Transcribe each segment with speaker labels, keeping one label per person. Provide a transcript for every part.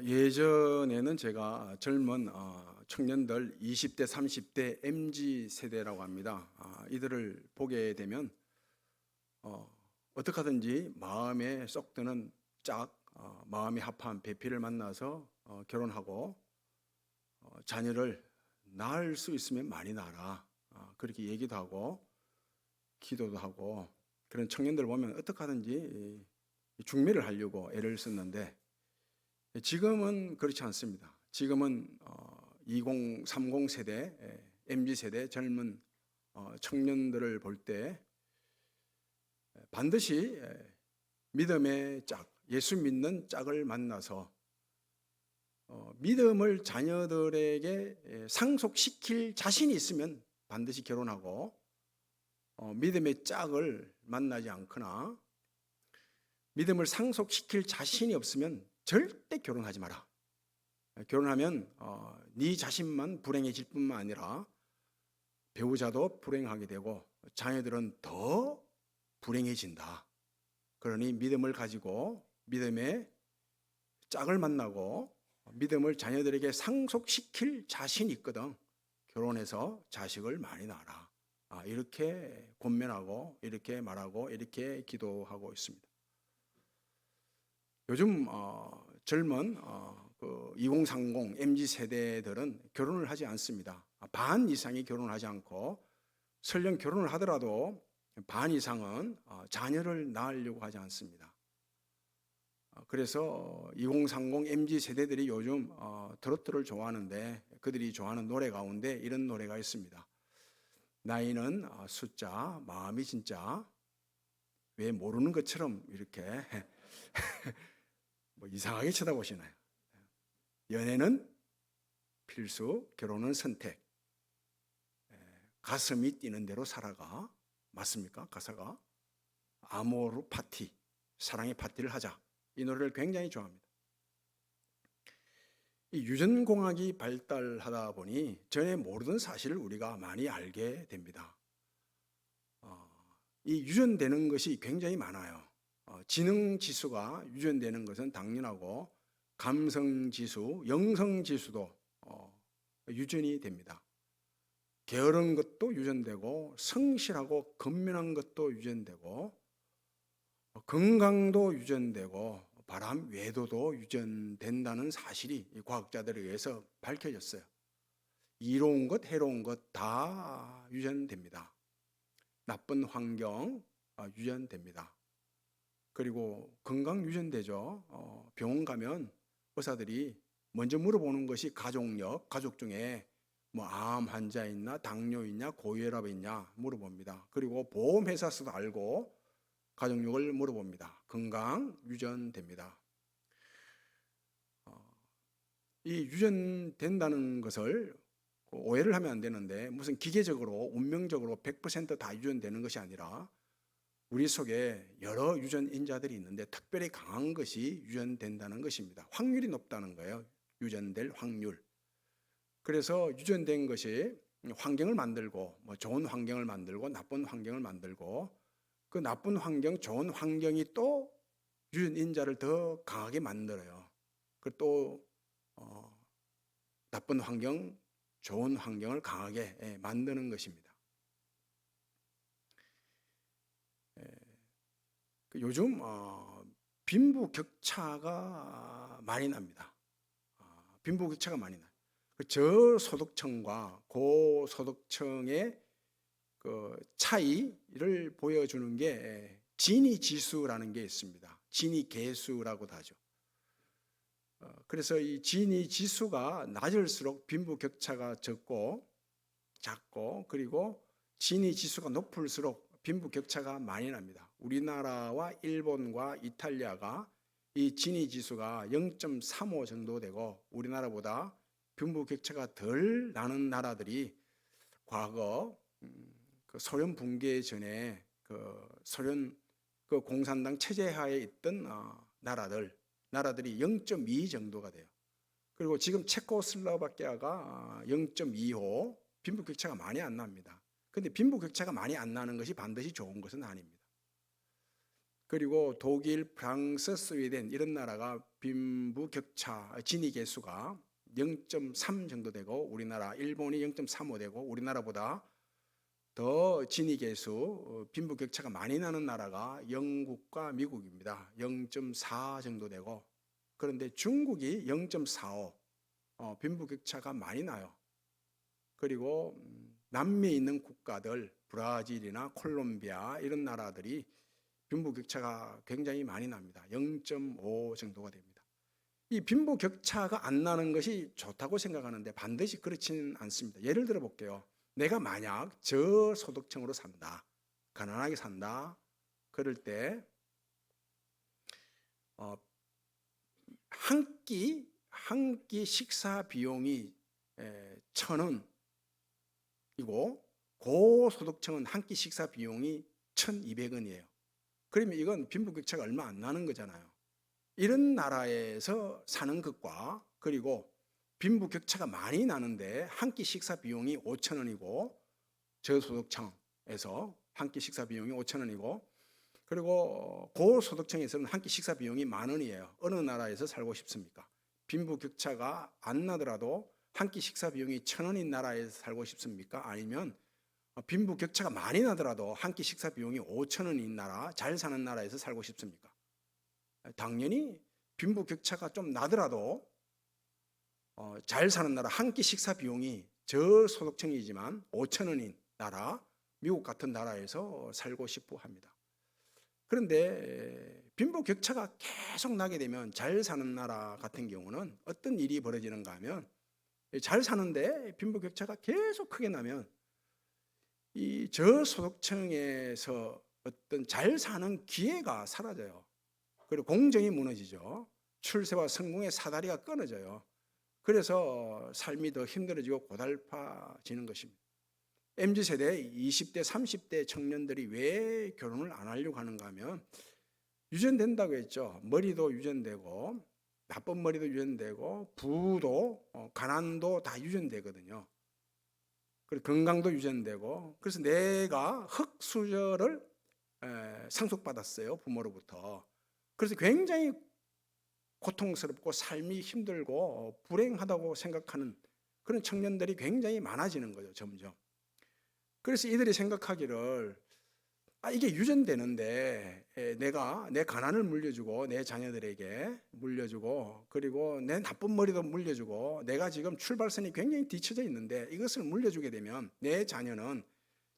Speaker 1: 예전에는 제가 젊은 청년들 20대, 30대 MZ 세대라고 합니다. 이들을 보게 되면 어떻게 하든지 마음에 쏙 드는 마음이 합한 배필을 만나서 결혼하고 자녀를 낳을 수 있으면 많이 낳아라. 그렇게 얘기도 하고 기도도 하고 그런 청년들 보면 어떻게 하든지 중매를 하려고 애를 썼는데 지금은 그렇지 않습니다. 지금은 2030 세대, MZ 세대 젊은 청년들을 볼 때 반드시 믿음의 짝, 예수 믿는 짝을 만나서 믿음을 자녀들에게 상속시킬 자신이 있으면 반드시 결혼하고 믿음의 짝을 만나지 않거나 믿음을 상속시킬 자신이 없으면 절대 결혼하지 마라. 결혼하면 네 자신만 불행해질 뿐만 아니라 배우자도 불행하게 되고 자녀들은 더 불행해진다. 그러니 믿음을 가지고 믿음의 짝을 만나고 믿음을 자녀들에게 상속시킬 자신이 있거든. 결혼해서 자식을 많이 낳아라. 이렇게 권면하고 이렇게 말하고 이렇게 기도하고 있습니다. 요즘 젊은 2030 MZ 세대들은 결혼을 하지 않습니다. 반 이상이 결혼하지 않고 설령 결혼을 하더라도 반 이상은 자녀를 낳으려고 하지 않습니다. 그래서 2030 MZ 세대들이 요즘 트로트를 좋아하는데 그들이 좋아하는 노래 가운데 이런 노래가 있습니다. 나이는 숫자, 마음이 진짜. 왜 모르는 것처럼 이렇게 이상하게 쳐다보시나요? 연애는 필수, 결혼은 선택. 가슴이 뛰는 대로 살아가. 맞습니까? 가사가. 아모르 파티, 사랑의 파티를 하자. 이 노래를 굉장히 좋아합니다. 이 유전공학이 발달하다 보니 전에 모르던 사실을 우리가 많이 알게 됩니다. 이 유전되는 것이 굉장히 많아요. 지능지수가 유전되는 것은 당연하고 감성지수, 영성지수도 유전이 됩니다. 게으른 것도 유전되고 성실하고 건면한 것도 유전되고 건강도 유전되고 바람, 외도도 유전된다는 사실이 과학자들에 의해서 밝혀졌어요. 이로운 것, 해로운 것 다 유전됩니다. 나쁜 환경 유전됩니다. 그리고 건강 유전되죠. 병원 가면 의사들이 먼저 물어보는 것이 가족 중에 암 환자 있나, 당뇨 있냐, 고혈압 있냐 물어봅니다. 그리고 보험회사에서도 알고 가족력을 물어봅니다. 건강 유전됩니다. 이 유전된다는 것을 오해를 하면 안 되는데 무슨 기계적으로 운명적으로 100%다 유전되는 것이 아니라 우리 속에 여러 유전인자들이 있는데 특별히 강한 것이 유전된다는 것입니다. 확률이 높다는 거예요. 유전될 확률. 그래서 유전된 것이 환경을 만들고 좋은 환경을 만들고 나쁜 환경을 만들고 그 나쁜 환경, 좋은 환경이 또 유전인자를 더 강하게 만들어요. 또 나쁜 환경, 좋은 환경을 강하게 만드는 것입니다. 요즘 빈부격차가 많이 납니다. 빈부격차가 많이 나요. 저소득층과 고소득층의 그 차이를 보여주는 게 지니 지수라는 게 있습니다. 지니 계수라고도 하죠. 그래서 이 지니 지수가 낮을수록 빈부격차가 작고 그리고 지니 지수가 높을수록 빈부격차가 많이 납니다. 우리나라와 일본과 이탈리아가 이 지니 지수가 0.35 정도 되고 우리나라보다 빈부격차가 덜 나는 나라들이 과거 그 소련 붕괴 전에 그 소련 그 공산당 체제하에 있던 나라들이 0.2 정도가 돼요. 그리고 지금 체코슬로바키아가 0.25 빈부격차가 많이 안 납니다. 그런데 빈부격차가 많이 안 나는 것이 반드시 좋은 것은 아닙니다. 그리고 독일, 프랑스, 스웨덴 이런 나라가 빈부격차 진위 계수가 0.3 정도 되고 우리나라, 일본이 0.35 되고 우리나라보다 더 진위 계수 빈부격차가 많이 나는 나라가 영국과 미국입니다. 0.4 정도 되고 그런데 중국이 0.45 빈부격차가 많이 나요. 그리고 남미에 있는 국가들 브라질이나 콜롬비아 이런 나라들이 빈부격차가 굉장히 많이 납니다. 0.5 정도가 됩니다. 이 빈부격차가 안 나는 것이 좋다고 생각하는데 반드시 그렇지는 않습니다. 예를 들어 볼게요. 내가 만약 저소득층으로 산다, 가난하게 산다, 그럴 때 한 끼 식사 비용이 1,000원이고 고소득층은 한 끼 식사 비용이 1,200원이에요. 그러면 이건 빈부격차가 얼마 안 나는 거잖아요. 이런 나라에서 사는 것과 그리고 빈부격차가 많이 나는데 한 끼 식사 비용이 5,000원이고 저소득층에서 한 끼 식사 비용이 5,000원이고 그리고 고소득층에서는 한 끼 식사 비용이 10,000원이에요. 어느 나라에서 살고 싶습니까? 빈부격차가 안 나더라도 한 끼 식사 비용이 1,000원인 나라에서 살고 싶습니까? 아니면 빈부격차가 많이 나더라도 한 끼 식사 비용이 5,000원인 나라, 잘 사는 나라에서 살고 싶습니까? 당연히 빈부격차가 좀 나더라도 잘 사는 나라, 한 끼 식사 비용이 저소득층이지만 5,000원인 나라, 미국 같은 나라에서 살고 싶어 합니다. 그런데 빈부격차가 계속 나게 되면 잘 사는 나라 같은 경우는 어떤 일이 벌어지는가 하면 잘 사는데 빈부격차가 계속 크게 나면 이 저소득층에서 어떤 잘 사는 기회가 사라져요. 그리고 공정이 무너지죠. 출세와 성공의 사다리가 끊어져요. 그래서 삶이 더 힘들어지고 고달파지는 것입니다. MZ세대 20대, 30대 청년들이 왜 결혼을 안 하려고 하는가 하면 유전된다고 했죠. 머리도 유전되고 나쁜 머리도 유전되고 부도 가난도 다 유전되거든요. 그리고 건강도 유전되고 그래서 내가 흙수저를 상속받았어요. 부모로부터. 그래서 굉장히 고통스럽고 삶이 힘들고 불행하다고 생각하는 그런 청년들이 굉장히 많아지는 거죠. 점점. 그래서 이들이 생각하기를 이게 유전되는데 내가 내 가난을 물려주고 내 자녀들에게 물려주고 그리고 내 나쁜 머리도 물려주고 내가 지금 출발선이 굉장히 뒤쳐져 있는데 이것을 물려주게 되면 내 자녀는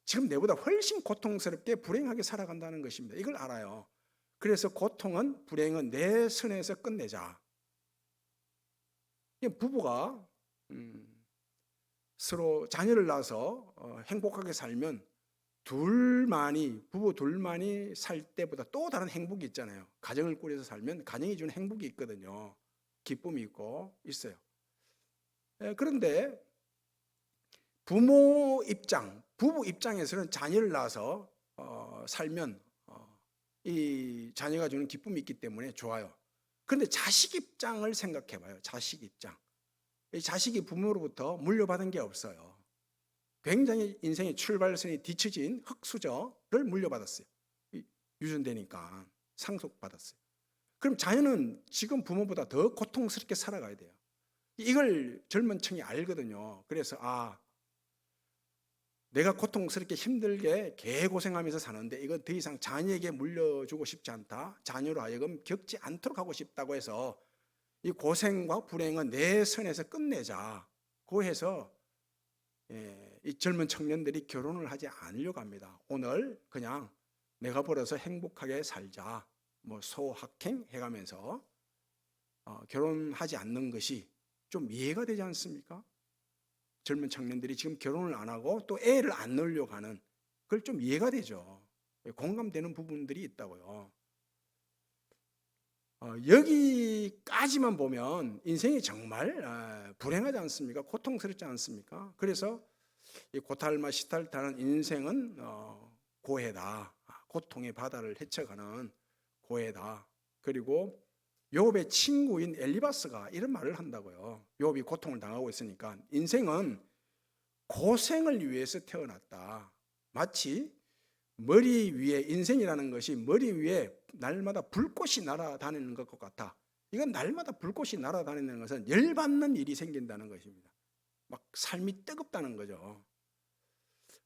Speaker 1: 지금 내보다 훨씬 고통스럽게 불행하게 살아간다는 것입니다. 이걸 알아요. 그래서 고통은 불행은 내 선에서 끝내자. 부부가 서로 자녀를 낳아서 행복하게 살면 부부 둘만이 살 때보다 또 다른 행복이 있잖아요. 가정을 꾸려서 살면 가정이 주는 행복이 있거든요. 기쁨이 있고 있어요. 그런데 부부 입장에서는 자녀를 낳아서 살면 이 자녀가 주는 기쁨이 있기 때문에 좋아요. 그런데 자식 입장을 생각해 봐요. 자식 입장. 이 자식이 부모로부터 물려받은 게 없어요. 굉장히 인생의 출발선이 뒤처진 흙수저를 물려받았어요. 유전되니까 상속받았어요. 그럼 자녀는 지금 부모보다 더 고통스럽게 살아가야 돼요. 이걸 젊은 층이 알거든요. 그래서 내가 고통스럽게 힘들게 개고생하면서 사는데 이건 더 이상 자녀에게 물려주고 싶지 않다. 자녀로 하여금 겪지 않도록 하고 싶다고 해서 이 고생과 불행은 내 선에서 끝내자. 고 해서 이 젊은 청년들이 결혼을 하지 않으려고 합니다. 오늘 그냥 내가 벌어서 행복하게 살자. 소확행 해가면서 결혼하지 않는 것이 좀 이해가 되지 않습니까? 젊은 청년들이 지금 결혼을 안 하고 또 애를 안 낳으려고 하는 그걸 좀 이해가 되죠. 공감되는 부분들이 있다고요. 여기까지만 보면 인생이 정말 불행하지 않습니까? 고통스럽지 않습니까? 그래서 이 고탈마 시탈타는 인생은 고해다. 고통의 바다를 헤쳐가는 고해다. 그리고 욥의 친구인 엘리바스가 이런 말을 한다고요. 욥이 고통을 당하고 있으니까 인생은 고생을 위해서 태어났다. 마치 머리 위에 인생이라는 것이 머리 위에 날마다 불꽃이 날아다니는 것 같아. 이건 날마다 불꽃이 날아다니는 것은 열받는 일이 생긴다는 것입니다. 막 삶이 뜨겁다는 거죠.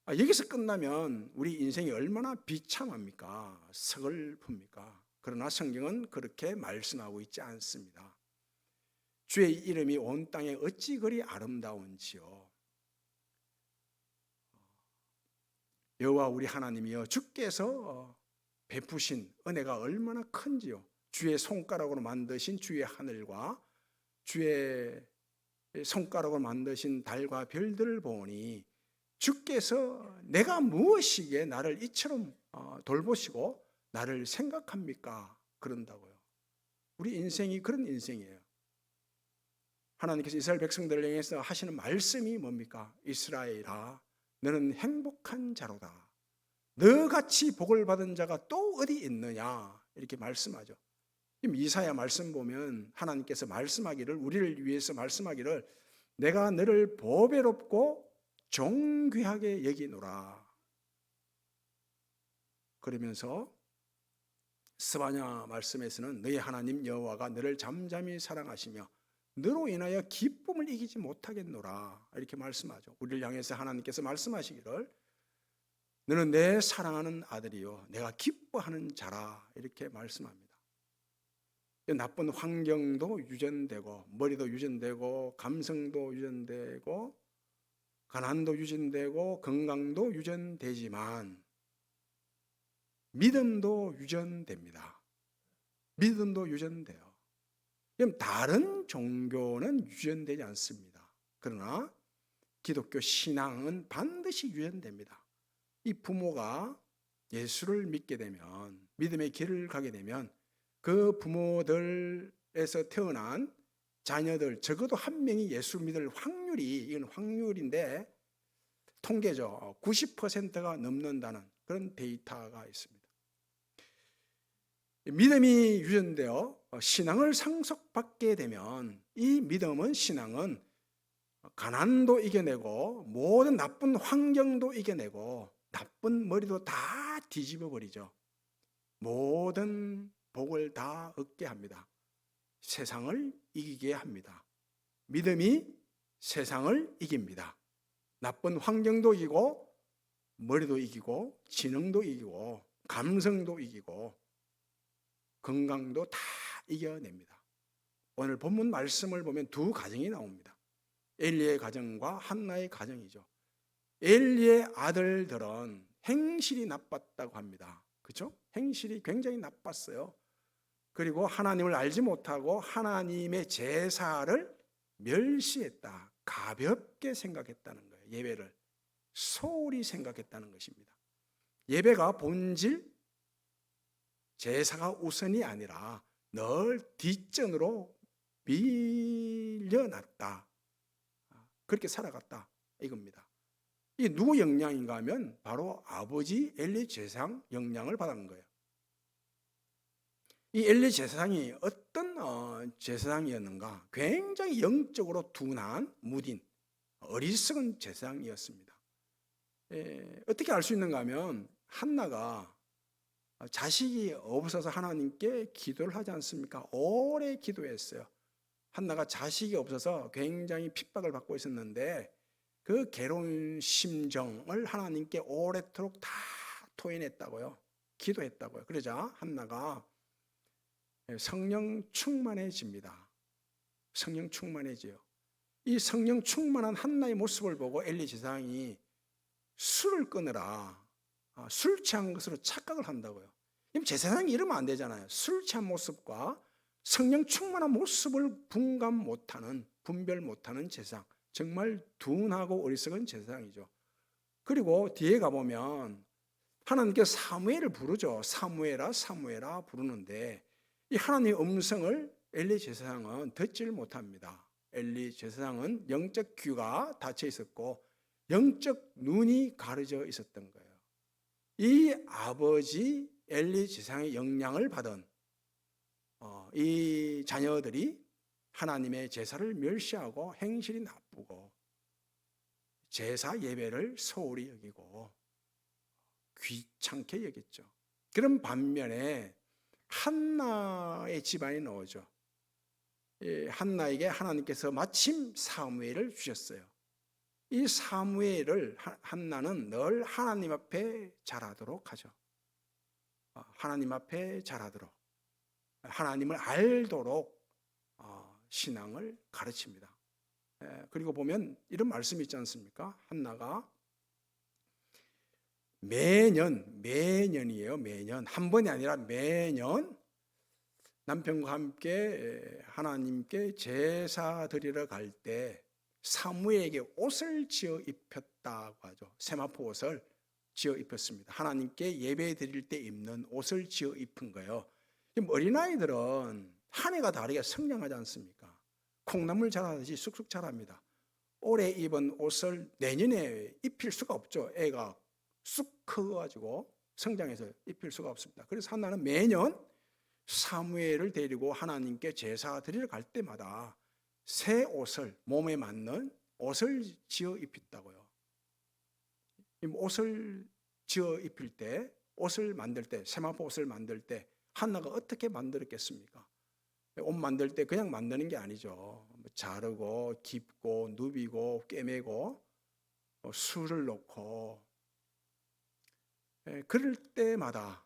Speaker 1: 여기서 끝나면 우리 인생이 얼마나 비참합니까? 서글픕니까? 그러나 성경은 그렇게 말씀하고 있지 않습니다. 주의 이름이 온 땅에 어찌 그리 아름다운지요. 여호와 우리 하나님이여, 주께서 베푸신 은혜가 얼마나 큰지요. 주의 손가락으로 만드신 주의 하늘과 주의 손가락으로 만드신 달과 별들을 보니 주께서 내가 무엇이기에 나를 이처럼 돌보시고 나를 생각합니까? 그런다고요. 우리 인생이 그런 인생이에요. 하나님께서 이스라엘 백성들을 향해서 하시는 말씀이 뭡니까? 이스라엘아, 너는 행복한 자로다. 너같이 복을 받은 자가 또 어디 있느냐? 이렇게 말씀하죠. 이사야 말씀 보면 하나님께서 말씀하기를, 우리를 위해서 말씀하기를, 내가 너를 보배롭고 존귀하게 여기노라. 그러면서 스바냐 말씀에서는 너희 하나님 여호와가 너를 잠잠히 사랑하시며 너로 인하여 기쁨을 이기지 못하겠노라. 이렇게 말씀하죠. 우리를 향해서 하나님께서 말씀하시기를, 너는 내 사랑하는 아들이요 내가 기뻐하는 자라. 이렇게 말씀합니다. 나쁜 환경도 유전되고, 머리도 유전되고, 감성도 유전되고, 가난도 유전되고, 건강도 유전되지만 믿음도 유전됩니다. 믿음도 유전돼요. 그럼 다른 종교는 유전되지 않습니다. 그러나 기독교 신앙은 반드시 유전됩니다. 이 부모가 예수를 믿게 되면, 믿음의 길을 가게 되면 그 부모들에서 태어난 자녀들 적어도 한 명이 예수 믿을 확률이, 이건 확률인데 통계죠. 90%가 넘는다는 그런 데이터가 있습니다. 믿음이 유전되어 신앙을 상속받게 되면 이 믿음은, 신앙은 가난도 이겨내고 모든 나쁜 환경도 이겨내고 나쁜 머리도 다 뒤집어 버리죠. 모든 복을 다 얻게 합니다. 세상을 이기게 합니다. 믿음이 세상을 이깁니다. 나쁜 환경도 이기고 머리도 이기고 지능도 이기고 감성도 이기고 건강도 다 이겨냅니다. 오늘 본문 말씀을 보면 두 가정이 나옵니다. 엘리의 가정과 한나의 가정이죠. 엘리의 아들들은 행실이 나빴다고 합니다. 그렇죠? 행실이 굉장히 나빴어요. 그리고 하나님을 알지 못하고 하나님의 제사를 멸시했다. 가볍게 생각했다는 거예요. 예배를 소홀히 생각했다는 것입니다. 예배가 본질, 제사가 우선이 아니라 늘 뒷전으로 밀려났다. 그렇게 살아갔다 이겁니다. 이게 누구 영향인가 하면 바로 아버지 엘리 제사장 영향을 받은 거예요. 이 엘리 제사장이 어떤 제사장이었는가? 굉장히 영적으로 둔한 무딘, 어리석은 제사장이었습니다. 어떻게 알 수 있는가 하면 한나가 자식이 없어서 하나님께 기도를 하지 않습니까? 오래 기도했어요. 한나가 자식이 없어서 굉장히 핍박을 받고 있었는데 그 괴로운 심정을 하나님께 오래도록 다 토해냈다고요. 기도했다고요. 그러자 한나가 성령 충만해집니다. 성령 충만해져요. 이 성령 충만한 한나의 모습을 보고 엘리 제사장이 술을 끊으라, 술 취한 것으로 착각을 한다고요. 제사장이 이러면 안 되잖아요. 술 취한 모습과 성령 충만한 모습을 분간 못하는, 분별 못하는 제사장, 정말 둔하고 어리석은 제사장이죠. 그리고 뒤에 가보면 하나님께서 사무엘을 부르죠. 사무엘아 사무엘아 부르는데 이 하나님의 음성을 엘리 제사장은 듣지를 못합니다. 엘리 제사장은 영적 귀가 닫혀 있었고 영적 눈이 가려져 있었던 거예요. 이 아버지 엘리 제사장의 영향을 받은 이 자녀들이 하나님의 제사를 멸시하고 행실이 나쁘고 제사 예배를 소홀히 여기고 귀찮게 여겼죠. 그런 반면에 한나의 집안이 나오죠. 한나에게 하나님께서 마침 사무엘을 주셨어요. 이 사무엘을 한나는 늘 하나님 앞에 잘하도록 하죠. 하나님 앞에 잘하도록, 하나님을 알도록 신앙을 가르칩니다. 그리고 보면 이런 말씀이 있지 않습니까? 한나가 매년이에요. 매년 한 번이 아니라 매년 남편과 함께 하나님께 제사 드리러 갈 때 사무엘에게 옷을 지어 입혔다고 하죠. 세마포 옷을 지어 입혔습니다. 하나님께 예배 드릴 때 입는 옷을 지어 입힌 거예요. 어린아이들은 한 해가 다르게 성장하지 않습니까? 콩나물 자라듯이 쑥쑥 자랍니다. 올해 입은 옷을 내년에 입힐 수가 없죠. 애가 쑥 커가지고 성장해서 입힐 수가 없습니다. 그래서 한나는 매년 사무엘을 데리고 하나님께 제사 드리러 갈 때마다 새 옷을, 몸에 맞는 옷을 지어 입혔다고요. 옷을 지어 입힐 때, 옷을 만들 때, 세마포 옷을 만들 때 한나가 어떻게 만들었겠습니까? 옷 만들 때 그냥 만드는 게 아니죠. 자르고 깁고 누비고 꿰매고 술을 넣고, 그럴 때마다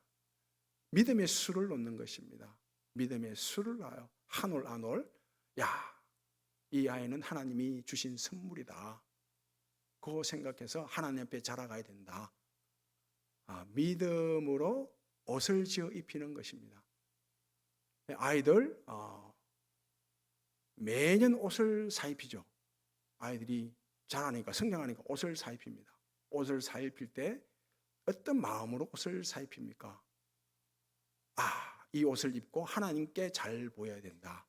Speaker 1: 믿음의 술을 넣는 것입니다. 믿음의 술을 놔요. 한 올 한 올. 야, 이 아이는 하나님이 주신 선물이다. 그거 생각해서 하나님 앞에 자라가야 된다. 믿음으로 옷을 지어 입히는 것입니다. 아이들 매년 옷을 사 입히죠. 아이들이 자라니까, 성장하니까 옷을 사 입힙니다. 옷을 사 입힐 때 어떤 마음으로 옷을 사 입힙니까? 이 옷을 입고 하나님께 잘 보여야 된다.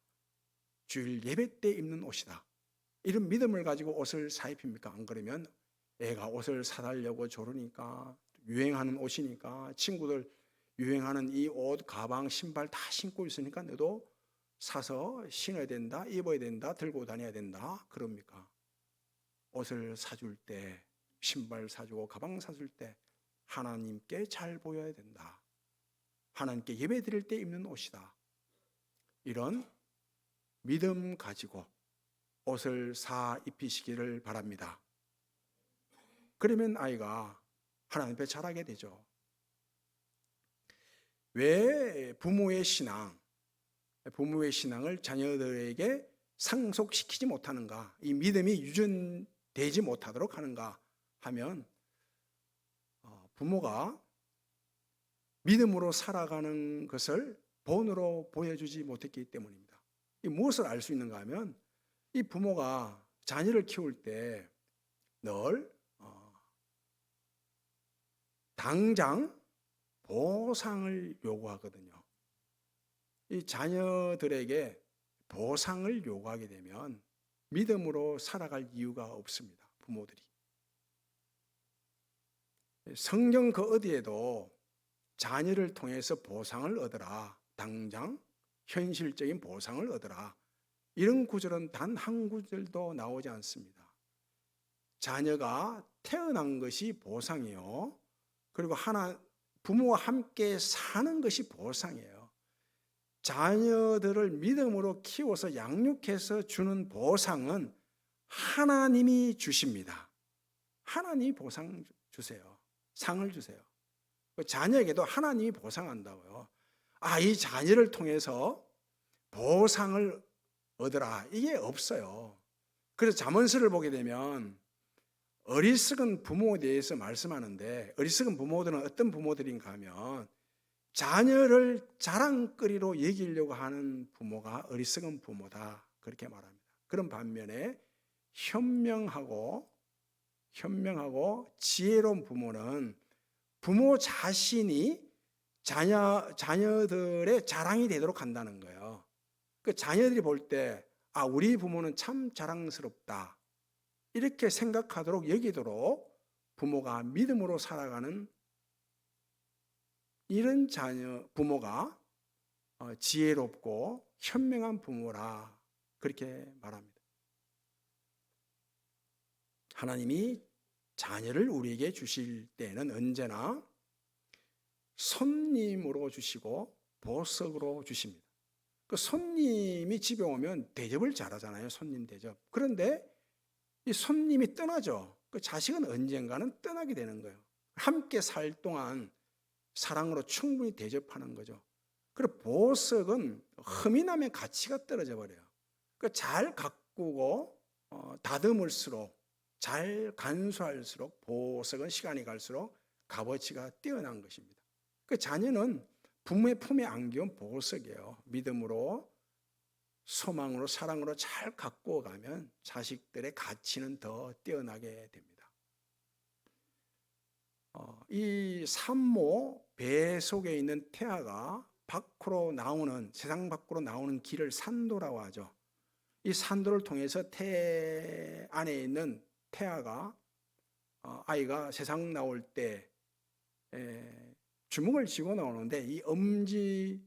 Speaker 1: 주일 예배 때 입는 옷이다. 이런 믿음을 가지고 옷을 사 입힙니까? 안 그러면 애가 옷을 사달라고 조르니까, 유행하는 옷이니까, 친구들 유행하는 이 옷, 가방, 신발 다 신고 있으니까 너도 사서 신어야 된다, 입어야 된다, 들고 다녀야 된다, 그럽니까? 옷을 사줄 때, 신발 사주고 가방 사줄 때 하나님께 잘 보여야 된다. 하나님께 예배 드릴 때 입는 옷이다. 이런 믿음 가지고 옷을 사 입히시기를 바랍니다. 그러면 아이가 하나님 앞에 자라게 되죠. 왜 부모의 신앙을 자녀들에게 상속시키지 못하는가, 이 믿음이 유전되지 못하도록 하는가 하면, 부모가 믿음으로 살아가는 것을 본으로 보여주지 못했기 때문입니다. 무엇을 알 수 있는가 하면, 이 부모가 자녀를 키울 때 늘 당장 보상을 요구하거든요. 이 자녀들에게 보상을 요구하게 되면 믿음으로 살아갈 이유가 없습니다. 부모들이. 성경 그 어디에도 자녀를 통해서 보상을 얻어라, 당장 현실적인 보상을 얻어라, 이런 구절은 단 한 구절도 나오지 않습니다. 자녀가 태어난 것이 보상이요, 그리고 부모와 함께 사는 것이 보상이에요. 자녀들을 믿음으로 키워서 양육해서 주는 보상은 하나님이 주십니다. 하나님이 보상 주세요. 상을 주세요. 자녀에게도 하나님이 보상한다고요. 이 자녀를 통해서 보상을 얻으라, 이게 없어요. 그래서 잠언서를 보게 되면 어리석은 부모에 대해서 말씀하는데, 어리석은 부모들은 어떤 부모들인가 하면 자녀를 자랑거리로 여기려고 하는 부모가 어리석은 부모다, 그렇게 말합니다. 그런 반면에 현명하고 지혜로운 부모는 부모 자신이 자녀들의 자랑이 되도록 한다는 거예요. 그 자녀들이 볼 때 우리 부모는 참 자랑스럽다, 이렇게 생각하도록 여기도록 부모가 믿음으로 살아가는 이런 부모가 지혜롭고 현명한 부모라, 그렇게 말합니다. 하나님이 자녀를 우리에게 주실 때는 언제나 손님으로 주시고 보석으로 주십니다. 그 손님이 집에 오면 대접을 잘하잖아요. 손님 대접. 그런데 이 손님이 떠나죠. 그 자식은 언젠가는 떠나게 되는 거예요. 함께 살 동안 사랑으로 충분히 대접하는 거죠. 그리고 보석은 흠이 나면 가치가 떨어져 버려요. 그 잘 가꾸고 다듬을수록, 잘 간수할수록 보석은 시간이 갈수록 값어치가 뛰어난 것입니다. 그 자녀는 부모의 품에 안겨온 보석이에요. 믿음으로, 소망으로, 사랑으로 잘 가꾸어 가면 자식들의 가치는 더 뛰어나게 됩니다. 이 산모 배 속에 있는 태아가 밖으로 나오는, 세상 밖으로 나오는 길을 산도라고 하죠. 이 산도를 통해서 태 안에 있는 태아가, 아이가 세상 나올 때 주먹을 쥐고 나오는데, 이 엄지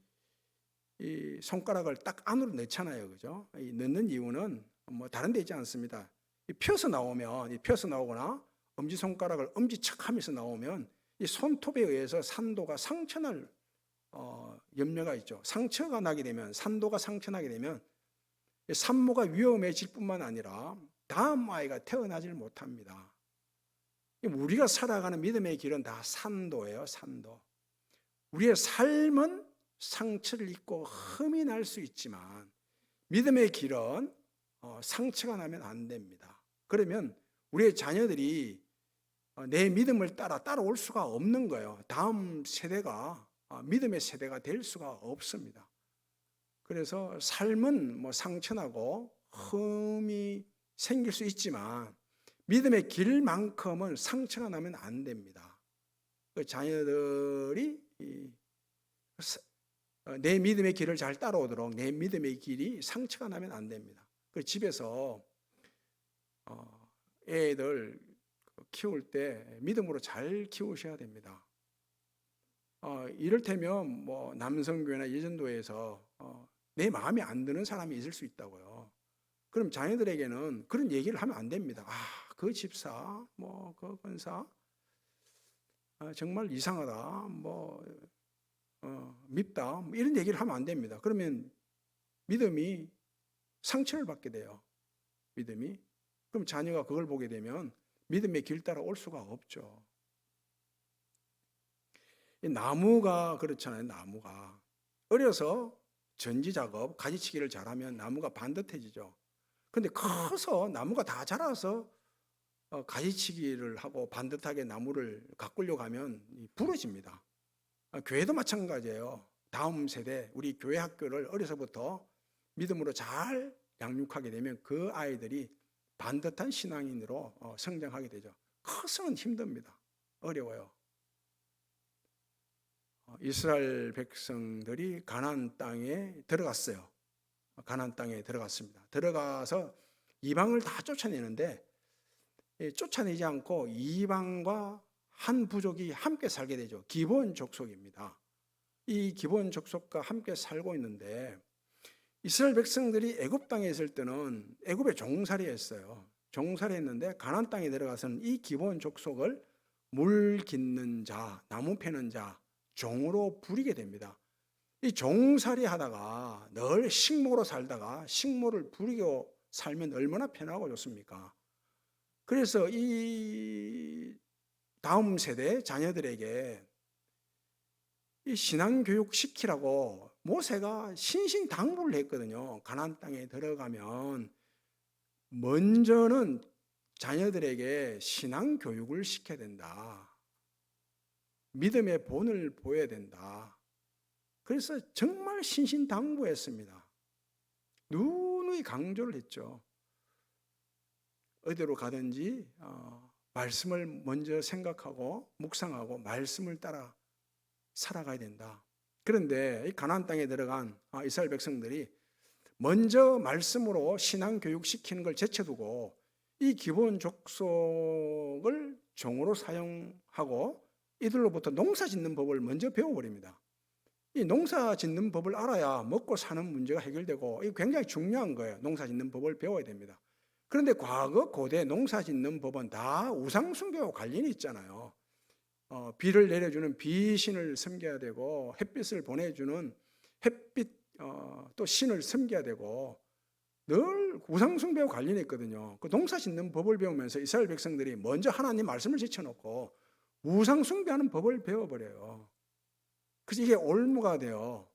Speaker 1: 이 손가락을 딱 안으로 넣잖아요. 그죠? 이 넣는 이유는 뭐 다른 데 있지 않습니다. 이 펴서 나오면, 이 펴서 나오거나 엄지손가락을 엄지척 하면서 나오면 이 손톱에 의해서 산도가 상처날 염려가 있죠. 상처가 나게 되면, 산도가 상처나게 되면 산모가 위험해질 뿐만 아니라 다음 아이가 태어나질 못합니다. 우리가 살아가는 믿음의 길은 다 산도예요. 산도. 우리의 삶은 상처를 입고 흠이 날 수 있지만 믿음의 길은 상처가 나면 안 됩니다. 그러면 우리의 자녀들이 내 믿음을 따라올 수가 없는 거예요. 다음 세대가 믿음의 세대가 될 수가 없습니다. 그래서 삶은 뭐 상처나고 흠이 생길 수 있지만 믿음의 길만큼은 상처가 나면 안 됩니다. 그 자녀들이 내 믿음의 길을 잘 따라오도록 내 믿음의 길이 상처가 나면 안 됩니다. 그 집에서 애들 키울 때 믿음으로 잘 키우셔야 됩니다. 이를테면 뭐 남성교회나 예전도에서 내 마음에 안 드는 사람이 있을 수 있다고요. 그럼 자녀들에게는 그런 얘기를 하면 안 됩니다. 그 집사, 뭐 그 권사 정말 이상하다, 밉다, 이런 얘기를 하면 안 됩니다. 그러면 믿음이 상처를 받게 돼요. 믿음이. 그럼 자녀가 그걸 보게 되면 믿음의 길 따라 올 수가 없죠. 이 나무가 그렇잖아요. 나무가 어려서 전지 작업, 가지치기를 잘하면 나무가 반듯해지죠. 근데 커서 나무가 다 자라서 가지치기를 하고 반듯하게 나무를 가꾸려고 하면 부러집니다. 교회도 마찬가지예요. 다음 세대, 우리 교회 학교를 어려서부터 믿음으로 잘 양육하게 되면 그 아이들이 반듯한 신앙인으로 성장하게 되죠. 커서는 힘듭니다. 어려워요. 이스라엘 백성들이 가나안 땅에 들어갔어요. 가나안 땅에 들어갔습니다. 들어가서 이방을 다 쫓아내는데 쫓아내지 않고 이방과 한 부족이 함께 살게 되죠. 기본 족속입니다. 이 기본 족속과 함께 살고 있는데 이스라엘 백성들이 애굽 땅에 있을 때는 애굽에 종살이했어요. 종살이했는데 가나안 땅에 들어가서는 이 기본 족속을 물 깃는 자, 나무 패는 자, 종으로 부리게 됩니다. 이 종살이 하다가 늘 식모로 살다가 식모를 부리고 살면 얼마나 편하고 좋습니까? 그래서 이 다음 세대 자녀들에게 이 신앙교육 시키라고 모세가 신신당부를 했거든요. 가나안 땅에 들어가면 먼저는 자녀들에게 신앙교육을 시켜야 된다. 믿음의 본을 보여야 된다. 그래서 정말 신신당부했습니다. 누누이 강조를 했죠. 어디로 가든지 말씀을 먼저 생각하고 묵상하고 말씀을 따라 살아가야 된다. 그런데 이 가나안 땅에 들어간 이스라엘 백성들이 먼저 말씀으로 신앙 교육 시키는 걸 제쳐두고 이 기본 족속을 종으로 사용하고 이들로부터 농사 짓는 법을 먼저 배워버립니다. 이 농사 짓는 법을 알아야 먹고 사는 문제가 해결되고 이게 굉장히 중요한 거예요. 농사 짓는 법을 배워야 됩니다. 그런데 과거 고대 농사 짓는 법은 다 우상 숭배와 관련이 있잖아요. 비를 내려주는 비신을 섬겨야 되고 햇빛을 보내주는 햇빛 또 신을 섬겨야 되고 늘 우상숭배와 관련이 있거든요. 그 농사 짓는 법을 배우면서 이스라엘 백성들이 먼저 하나님 말씀을 제쳐놓고 우상숭배하는 법을 배워버려요. 그래서 이게 올무가 돼요.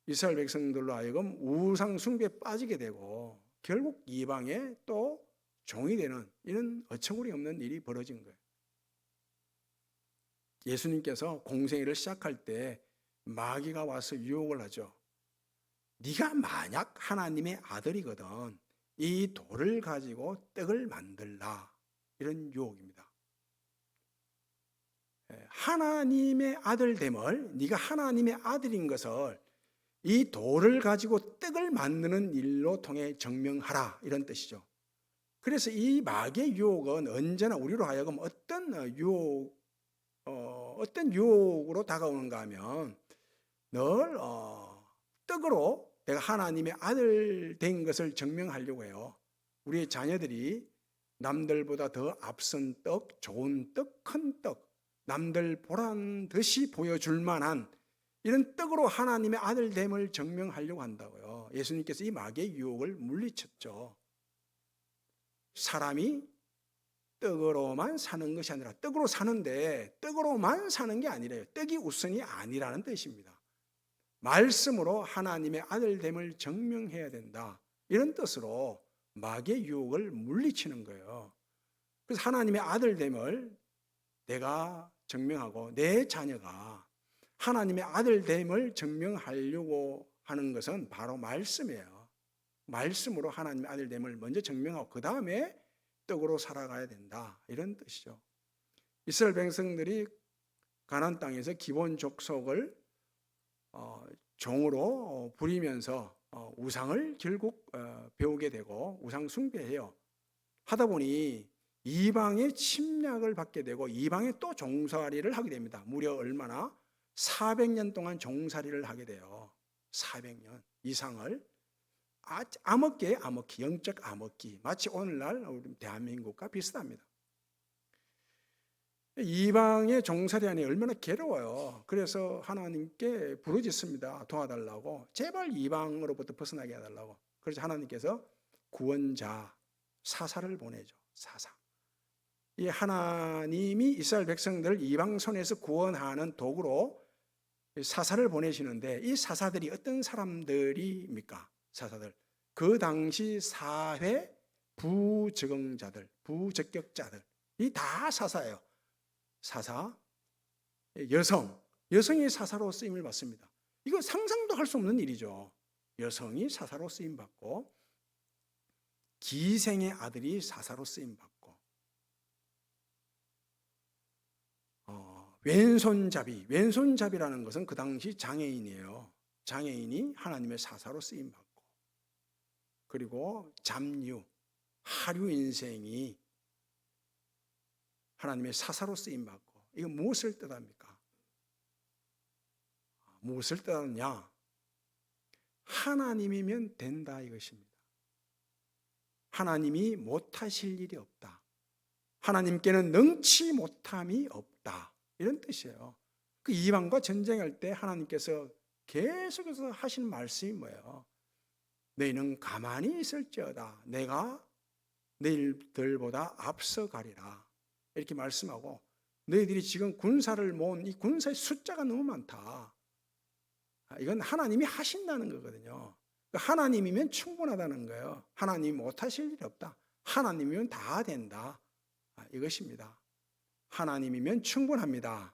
Speaker 1: 이스라엘 백성들로 하여금 우상숭배에 빠지게 되고 결국 이방에 또 종이 되는 이런 어처구니 없는 일이 벌어진 거예요. 예수님께서 공생애를 시작할 때 마귀가 와서 유혹을 하죠. 네가 만약 하나님의 아들이거든 이 돌을 가지고 떡을 만들라. 이런 유혹입니다. 하나님의 아들됨을, 네가 하나님의 아들인 것을 이 돌을 가지고 떡을 만드는 일로 통해 증명하라. 이런 뜻이죠. 그래서 이 마귀의 유혹은 언제나 우리로 하여금 어떤 유혹으로 다가오는가 하면 늘 떡으로 내가 하나님의 아들 된 것을 증명하려고 해요. 우리의 자녀들이 남들보다 더 앞선 떡, 좋은 떡, 큰 떡, 남들 보란 듯이 보여줄 만한 이런 떡으로 하나님의 아들됨을 증명하려고 한다고요. 예수님께서 이 마귀의 유혹을 물리쳤죠. 사람이 떡으로만 사는 것이 아니라 떡으로 사는데 떡으로만 사는 게 아니래요. 떡이 우선이 아니라는 뜻입니다. 말씀으로 하나님의 아들됨을 증명해야 된다. 이런 뜻으로 마귀의 유혹을 물리치는 거예요. 그래서 하나님의 아들됨을 내가 증명하고 내 자녀가 하나님의 아들됨을 증명하려고 하는 것은 바로 말씀이에요. 말씀으로 하나님의 아들됨을 먼저 증명하고 그 다음에 떡으로 살아가야 된다. 이런 뜻이죠. 이스라엘 백성들이 가나안 땅에서 기본 족속을 종으로 부리면서 우상을 결국 배우게 되고 우상 숭배해요. 하다 보니 이방의 침략을 받게 되고 이방에 또 종살이를 하게 됩니다. 무려 얼마나? 400년 동안 종살이를 하게 돼요. 400년 이상을. 암흑기에 암흑기, 영적 암흑기. 마치 오늘날 우리 대한민국과 비슷합니다. 이방의 종살이하니 얼마나 괴로워요. 그래서 하나님께 부르짖습니다. 도와달라고. 제발 이방으로부터 벗어나게 해달라고. 그래서 하나님께서 구원자 사사를 보내죠. 사사. 이 하나님이 이스라엘 백성들을 이방 손에서 구원하는 도구로 사사를 보내시는데 이 사사들이 어떤 사람들입니까? 사사들. 그 당시 사회 부적응자들, 부적격자들이 다 사사예요. 사사, 여성이 사사로 쓰임을 받습니다. 이거 상상도 할 수 없는 일이죠. 여성이 사사로 쓰임 받고 기생의 아들이 사사로 쓰임 받고 왼손잡이라는 것은 그 당시 장애인이에요. 장애인이 하나님의 사사로 쓰임 받고 그리고 잡류, 하류 인생이 하나님의 사사로 쓰임 받고 이거 무엇을 뜻합니까? 무엇을 뜻하느냐? 하나님이면 된다 이것입니다. 하나님이 못하실 일이 없다. 하나님께는 능치 못함이 없다. 이런 뜻이에요. 그 이방과 전쟁할 때 하나님께서 계속해서 하신 말씀이 뭐예요? 너희는 가만히 있을지어다. 내가 너희들보다 앞서가리라. 이렇게 말씀하고 너희들이 지금 군사를 모은 이 군사의 숫자가 너무 많다. 이건 하나님이 하신다는 거거든요. 하나님이면 충분하다는 거예요. 하나님이 못하실 일이 없다. 하나님이면 다 된다. 이것입니다. 하나님이면 충분합니다.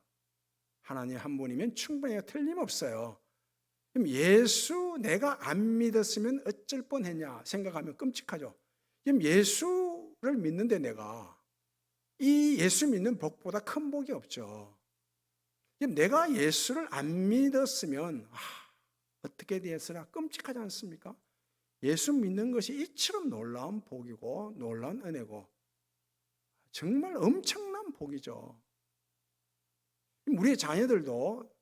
Speaker 1: 하나님 한 분이면 충분해요. 틀림없어요. 그럼 예수 내가 안 믿었으면 어쩔 뻔했냐 생각하면 끔찍하죠. 그럼 예수를 믿는데 내가 이 예수 믿는 복보다 큰 복이 없죠. 그럼 내가 예수를 안 믿었으면 어떻게 되었으나 끔찍하지 않습니까? 예수 믿는 것이 이처럼 놀라운 복이고 놀라운 은혜고 정말 엄청난 복이죠. 우리의 자녀들도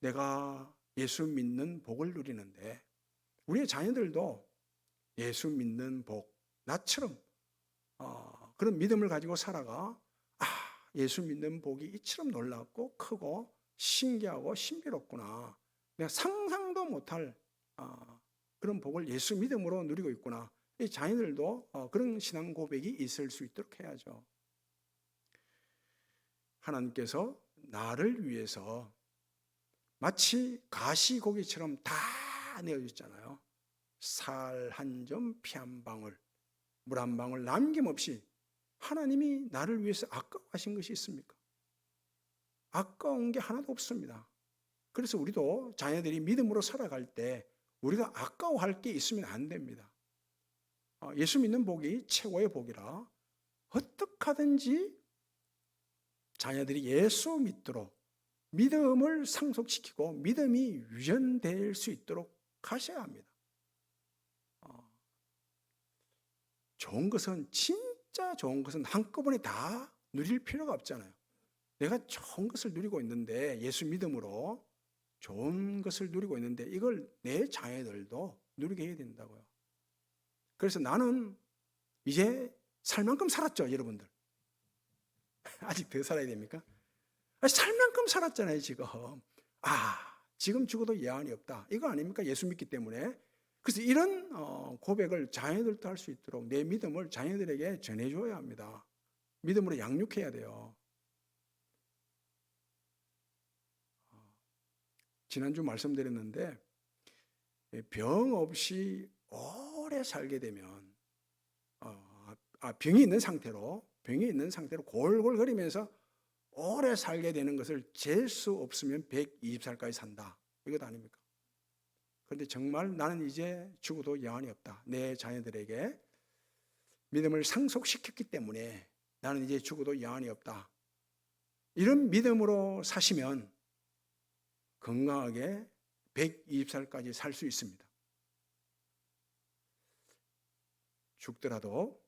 Speaker 1: 내가 예수 믿는 복을 누리는데 우리의 자녀들도 예수 믿는 복, 나처럼 그런 믿음을 가지고 살아가 예수 믿는 복이 이처럼 놀랍고 크고 신기하고 신비롭구나. 내가 상상도 못할 그런 복을 예수 믿음으로 누리고 있구나. 이 자녀들도 그런 신앙 고백이 있을 수 있도록 해야죠. 하나님께서 나를 위해서 마치 가시고기처럼 다 내어줬잖아요. 살 한 점, 피 한 방울, 물 한 방울 남김없이 하나님이 나를 위해서 아까워하신 것이 있습니까? 아까운 게 하나도 없습니다. 그래서 우리도 자녀들이 믿음으로 살아갈 때 우리가 아까워할 게 있으면 안 됩니다. 예수 믿는 복이 최고의 복이라 어떻게 하든지 자녀들이 예수 믿도록 믿음을 상속시키고 믿음이 유전될 수 있도록 하셔야 합니다. 좋은 것은, 진짜 좋은 것은 한꺼번에 다 누릴 필요가 없잖아요. 내가 좋은 것을 누리고 있는데, 예수 믿음으로 좋은 것을 누리고 있는데 이걸 내 자녀들도 누리게 해야 된다고요. 그래서 나는 이제 살 만큼 살았죠, 여러분들. 아직 더 살아야 됩니까? 살 만큼 살았잖아요, 지금. 지금 죽어도 여한이 없다. 이거 아닙니까? 예수 믿기 때문에. 그래서 이런 고백을 자녀들도 할 수 있도록 내 믿음을 자녀들에게 전해줘야 합니다. 믿음으로 양육해야 돼요. 지난주 말씀드렸는데 병 없이 오래 살게 되면 병이 있는 상태로 골골거리면서 오래 살게 되는 것을 잴 수 없으면 120살까지 산다. 이것 아닙니까? 그런데 정말 나는 이제 죽어도 여한이 없다. 내 자녀들에게 믿음을 상속시켰기 때문에 나는 이제 죽어도 여한이 없다. 이런 믿음으로 사시면 건강하게 120살까지 살 수 있습니다. 죽더라도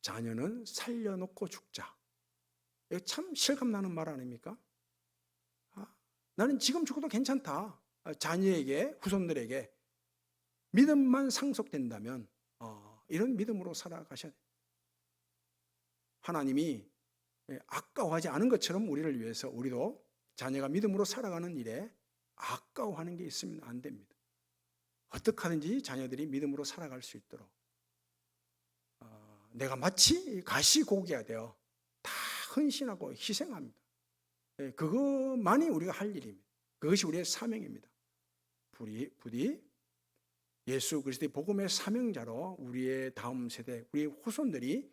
Speaker 1: 자녀는 살려놓고 죽자. 이거 참 실감나는 말 아닙니까? 나는 지금 죽어도 괜찮다. 자녀에게, 후손들에게 믿음만 상속된다면 이런 믿음으로 살아가셔야 돼요. 하나님이 아까워하지 않은 것처럼 우리를 위해서 우리도 자녀가 믿음으로 살아가는 일에 아까워하는 게 있으면 안 됩니다. 어떻게 하든지 자녀들이 믿음으로 살아갈 수 있도록 내가 마치 가시고기가 되어 다 헌신하고 희생합니다. 그것만이 우리가 할 일입니다. 그것이 우리의 사명입니다. 부디 예수 그리스도의 복음의 사명자로 우리의 다음 세대, 우리의 후손들이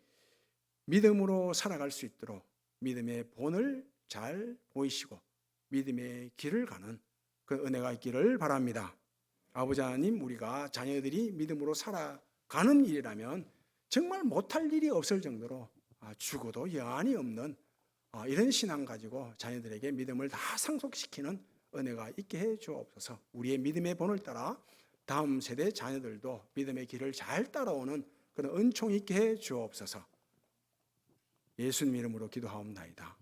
Speaker 1: 믿음으로 살아갈 수 있도록 믿음의 본을 잘 보이시고 믿음의 길을 가는 그 은혜가 있기를 바랍니다. 아버지 하나님, 우리가 자녀들이 믿음으로 살아가는 일이라면 정말 못할 일이 없을 정도로 죽어도 여한이 없는 이런 신앙 가지고 자녀들에게 믿음을 다 상속시키는 은혜가 있게 해 주옵소서. 우리의 믿음의 본을 따라 다음 세대 자녀들도 믿음의 길을 잘 따라오는 그런 은총이 있게 해 주옵소서. 예수님 이름으로 기도하옵나이다.